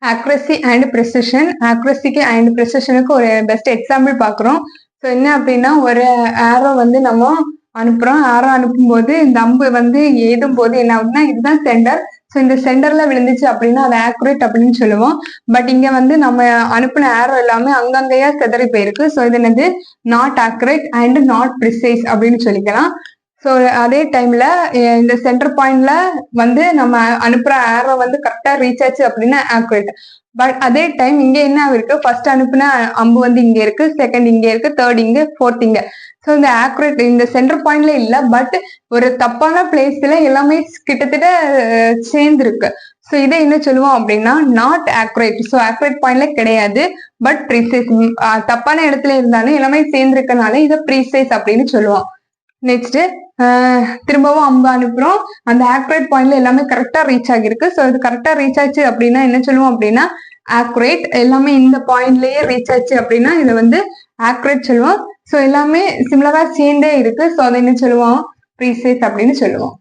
Accuracy and precision. ஆக்யூரசிக்கு and ப்ரிசிஷனுக்கு ஒரு பெஸ்ட் எக்ஸாம்பிள் பார்க்குறோம். ஸோ என்ன அப்படின்னா, ஒரு ஆரோ வந்து நம்ம அனுப்புறோம். ஆரோ அனுப்பும்போது இந்த அம்பு வந்து ஏதும் போது என்ன ஆகுதுன்னா, இதுதான் சென்டர். ஸோ இந்த சென்டர்ல விழுந்துச்சு அப்படின்னா அது ஆக்யூரேட் அப்படின்னு சொல்லுவோம். பட் இங்க வந்து நம்ம அனுப்பின ஆரோ எல்லாமே அங்கங்கேயா சிதறி போயிருக்கு. ஸோ இது என்னது, not accurate and not precise அப்படின்னு சொல்லிக்கலாம். ஸோ அதே டைம்ல இந்த சென்டர் பாயிண்ட்ல வந்து நம்ம அனுப்புற ஆரோ வந்து கரெக்டா ரீச் ஆச்சு அப்படின்னா ஆக்யூரேட். பட் அதே டைம் இங்க என்ன இருக்கு, ஃபர்ஸ்ட் அனுப்புன அம்பு வந்து இங்க இருக்கு, செகண்ட் இங்க இருக்கு, தேர்ட் இங்க, ஃபோர்த் இங்க. ஸோ இந்த ஆக்யூரேட் இந்த சென்டர் பாயிண்ட்ல இல்ல, பட் ஒரு தப்பான பிளேஸ்ல எல்லாமே கிட்டத்தட்ட சேர்ந்துருக்கு. ஸோ இதை என்ன சொல்லுவோம் அப்படின்னா நாட் ஆக்யூரேட். ஸோ ஆக்யூரேட் பாயிண்ட்ல கிடையாது, பட் ப்ரீசைஸ். தப்பான இடத்துல இருந்தாலும் எல்லாமே சேர்ந்திருக்கனால இதை ப்ரீசைஸ் அப்படின்னு சொல்லுவோம். நெக்ஸ்ட் திரும்பவும் அம்பு அனுப்புறோம். அந்த ஆக்யூரேட் பாயிண்ட்ல எல்லாமே கரெக்டா ரீச் ஆகிருக்கு. ஸோ இது கரெக்டா ரீச் ஆச்சு அப்படின்னா என்ன சொல்லுவோம் அப்படின்னா ஆக்யூரேட். எல்லாமே இந்த பாயிண்ட்லயே ரீச் ஆச்சு அப்படின்னா இதை வந்து ஆக்யூரேட் சொல்லுவோம். ஸோ எல்லாமே சிமிலரா சேர்ந்தே இருக்கு. ஸோ அதை என்ன சொல்லுவோம், ப்ரீசைஸ் அப்படின்னு சொல்லுவோம்.